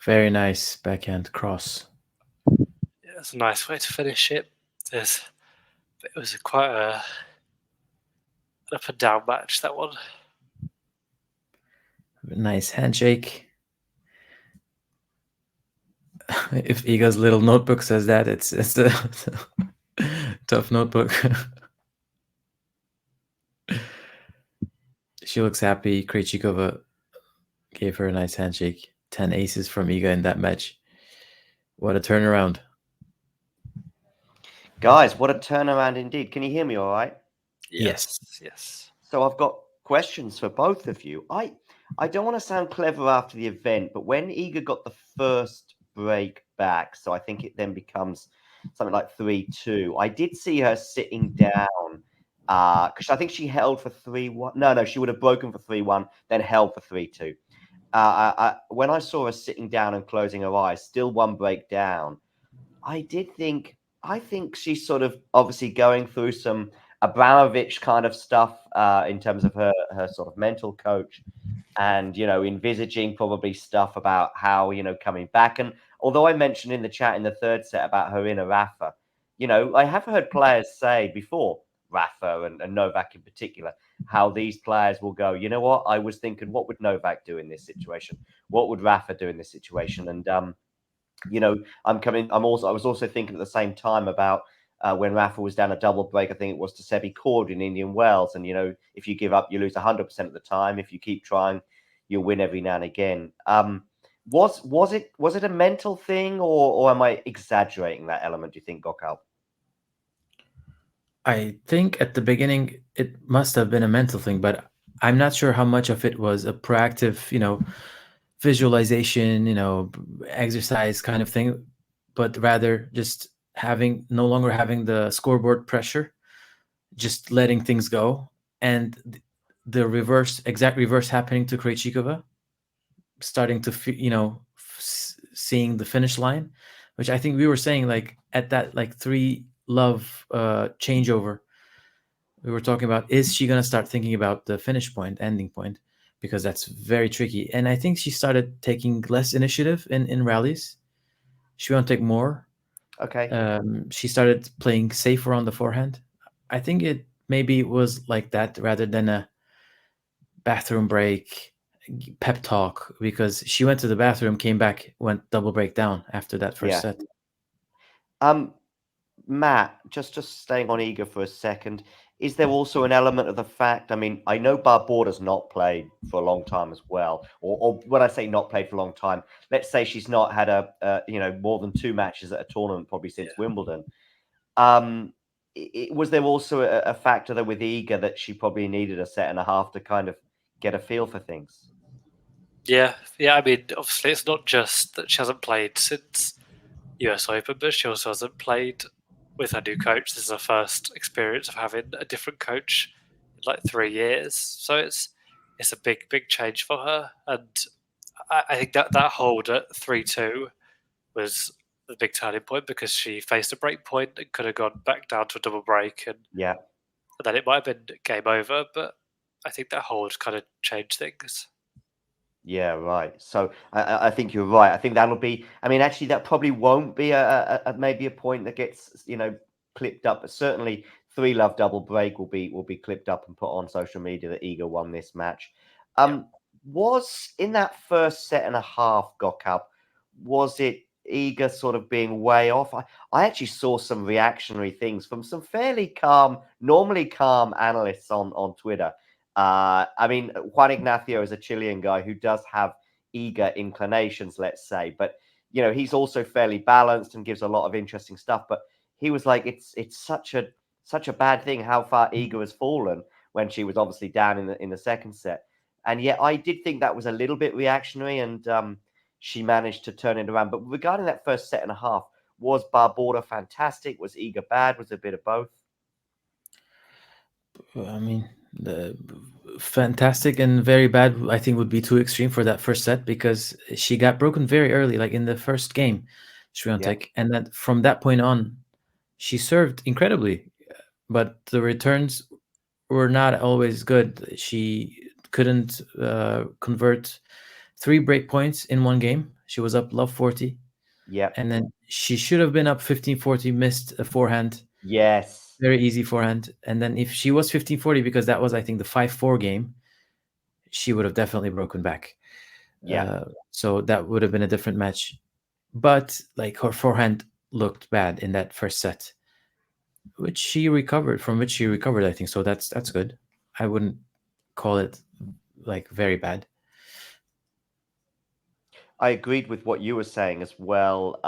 Very nice backhand cross. Yeah, it's a nice way to finish it. It was quite an up and down match, that one. Nice handshake. If Iga's little notebook says that, it's a tough notebook. She looks happy. Krejcikova gave her a nice handshake. 10 aces from Iga in that match. What a turnaround. Guys, what a turnaround indeed. Can you hear me all right? Yes. Yes. So I've got questions for both of you. I don't want to sound clever after the event, but when Iga got the first break back, so I think it then becomes something like 3-2, I did see her sitting down because I think she held for 3-1. No, she would have broken for 3-1, then held for 3-2. When I saw her sitting down and closing her eyes, still one break down, I think she's sort of obviously going through some Abramovich kind of stuff in terms of her sort of mental coach, and envisaging probably stuff about how coming back. And although I mentioned in the chat in the third set about her inner Rafa, I have heard players say before, Rafa and Novak in particular, how these players will go, you know what, I was thinking, what would Novak do in this situation? What would Rafa do in this situation? And I was also thinking at the same time about when Rafa was down a double break. I think it was to Sebi Cord in Indian Wells, and if you give up, you lose 100% of the time. If you keep trying, you'll win every now and again. Was it a mental thing, or am I exaggerating that element? Do you think, Gokal? I think at the beginning it must have been a mental thing, but I'm not sure how much of it was a proactive, visualization, exercise kind of thing, but rather just no longer having the scoreboard pressure, just letting things go, and the exact reverse happening to Krejcikova, starting to seeing the finish line, which I think we were saying like at that like 3-love changeover. We were talking about, is she going to start thinking about the finish point, ending point, because that's very tricky. And I think she started taking less initiative in rallies. She won't take more. Okay. She started playing safer on the forehand. I think it maybe was like that rather than a bathroom break pep talk, because she went to the bathroom, came back, went double break down after that first Yeah. set. Matt, just staying on Iga for a second, is there also an element of the fact? I mean, I know Barbora's not played for a long time as well, or when I say not played for a long time, let's say she's not had more than 2 matches at a tournament probably since Wimbledon. Was there also a factor that with Iga that she probably needed a set and a half to kind of get a feel for things? Yeah. I mean, obviously, it's not just that she hasn't played since US Open, but she also hasn't played with her new coach. This is her first experience of having a different coach in like 3 years, so it's a big change for her. And I think that hold at 3-2 was the big turning point, because she faced a break point and could have gone back down to a double break, and then it might have been game over. But I think that hold kind of changed things. Yeah, right. So I think you're right. I think that'll be. I mean, actually, that probably won't be maybe a point that gets clipped up. But certainly, 3-love double break will be clipped up and put on social media that Iga won this match. Was in that first set and a half, Gokab, was it Iga sort of being way off? I actually saw some reactionary things from some fairly calm, normally calm analysts on Twitter. I mean, Juan Ignacio is a Chilean guy who does have Iga inclinations, let's say, but he's also fairly balanced and gives a lot of interesting stuff. But he was like, it's such a bad thing how far Iga has fallen when she was obviously down in the second set. And yet I did think that was a little bit reactionary, and she managed to turn it around. But regarding that first set and a half, was Barbora fantastic? Was Iga bad? Was it a bit of both? I mean, the fantastic and very bad, I think, would be too extreme for that first set, because she got broken very early, like in the first game, Swiatek, and that from that point on, she served incredibly, but the returns were not always good. She couldn't convert 3 break points in one game. She was up love 40. Yeah. And then she should have been up 15-40, missed a forehand. Yes. Very easy forehand. And then if she was 15-40, because that was, I think, the 5-4 game, she would have definitely broken back. Yeah. So that would have been a different match. But like her forehand looked bad in that first set, from which she recovered, I think. So that's good. I wouldn't call it like very bad. I agreed with what you were saying as well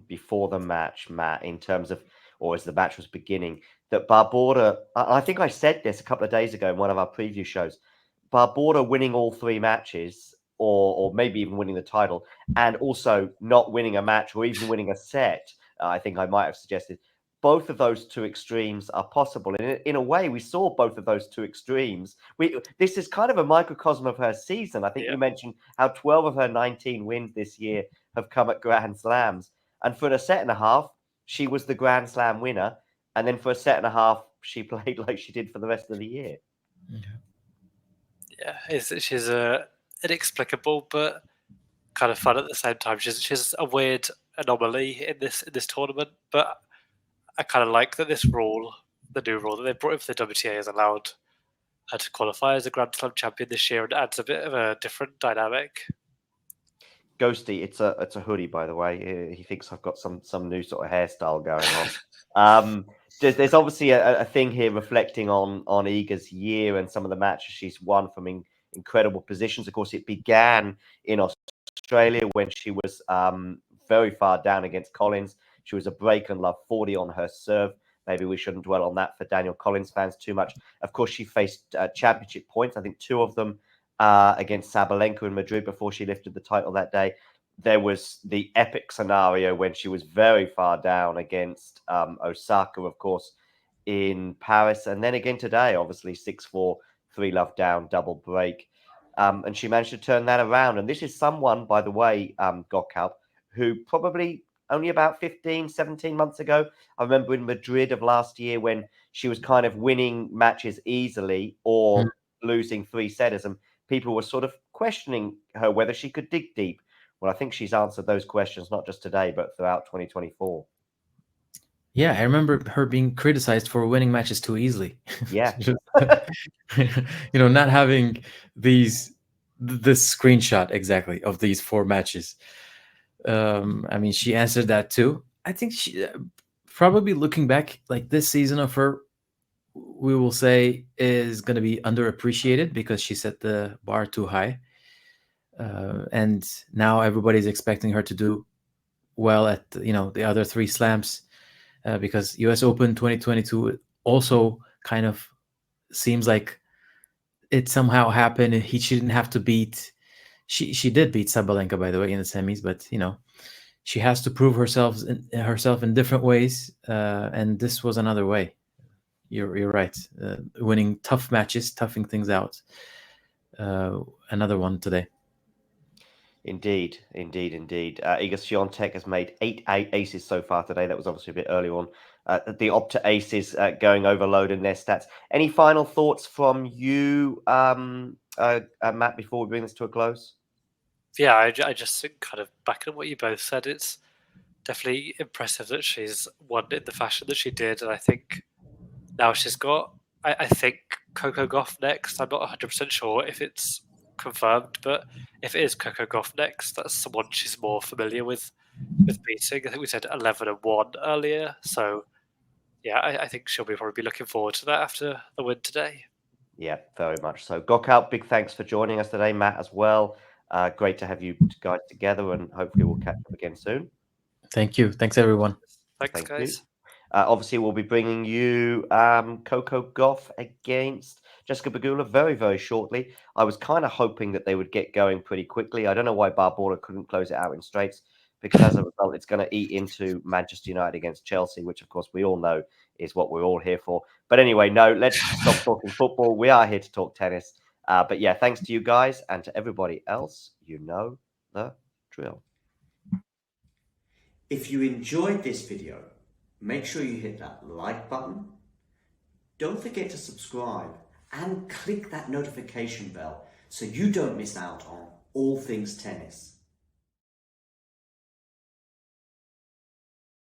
before the match, Matt, in terms of, or as the match was beginning, that Barbora, I think I said this a couple of days ago in one of our preview shows, Barbora winning all three matches, or maybe even winning the title, and also not winning a match or even winning a set, I think I might have suggested, both of those two extremes are possible. And in a way, we saw both of those two extremes. This is kind of a microcosm of her season. I think you mentioned how 12 of her 19 wins this year have come at Grand Slams. And for a set and a half, she was the Grand Slam winner. And then for a set and a half, she played like she did for the rest of the year. Yeah, she's inexplicable, but kind of fun at the same time. She's a weird anomaly in this tournament, but I kind of like that this rule, the new rule that they brought in for the WTA, has allowed her to qualify as a Grand Slam champion this year and adds a bit of a different dynamic. Ghosty, it's a hoodie, by the way. He thinks I've got some new sort of hairstyle going on. There's obviously a thing here reflecting on Iga's year and some of the matches she's won from incredible positions. Of course, it began in Australia when she was very far down against Collins. She was a break and love 40 on her serve. Maybe we shouldn't dwell on that for Daniel Collins fans too much. Of course, she faced championship points, I think 2 of them against Sabalenka in Madrid before she lifted the title that day. There was the epic scenario when she was very far down against Osaka, of course, in Paris. And then again today, obviously 6-4, 3-love down, double break. And she managed to turn that around. And this is someone, by the way, Gokhalp, who probably only about 15, 17 months ago, I remember in Madrid of last year when she was kind of winning matches easily or losing 3-setters. And people were sort of questioning her whether she could dig deep. Well, I think she's answered those questions, not just today, but throughout 2024. Yeah, I remember her being criticized for winning matches too easily. Yeah. Not having this screenshot exactly of these 4 matches. I mean, she answered that too. I think she probably looking back, like this season of her, we will say is going to be underappreciated because she set the bar too high. And now everybody's expecting her to do well at the other 3 slams because US Open 2022 also kind of seems like it somehow happened. She didn't have to beat. She did beat Sabalenka, by the way, in the semis, but she has to prove herself in different ways, and this was another way. You're right. Winning tough matches, toughing things out. Another one today. Indeed. Iga Swiatek has made 8 aces so far today. That was obviously a bit earlier on. The Opta aces going overload in their stats. Any final thoughts from you, Matt, before we bring this to a close? Yeah, I just think kind of back at what you both said, it's definitely impressive that she's won in the fashion that she did. And I think now she's got, I think, Coco Gauff next. I'm not 100% sure if it's confirmed, but if it is Coco Gauff next, that's someone she's more familiar with beating. I think we said 11-1 earlier. So, yeah, I think she'll probably be looking forward to that after the win today. Yeah, very much so. Gokhalp, big thanks for joining us today, Matt, as well. Great to have you guys together, and hopefully we'll catch up again soon. Thank you. Thanks, everyone. Thanks, Thank guys. you. Obviously, we'll be bringing you Coco Gauff against Jessica Pegula very, very shortly. I was kind of hoping that they would get going pretty quickly. I don't know why Barbora couldn't close it out in straights, because as a result, it's going to eat into Manchester United against Chelsea, which, of course, we all know is what we're all here for. But anyway, no, let's stop talking football. We are here to talk tennis. But yeah, thanks to you guys and to everybody else. You know the drill. If you enjoyed this video, make sure you hit that like button. Don't forget to subscribe and click that notification bell so you don't miss out on all things tennis.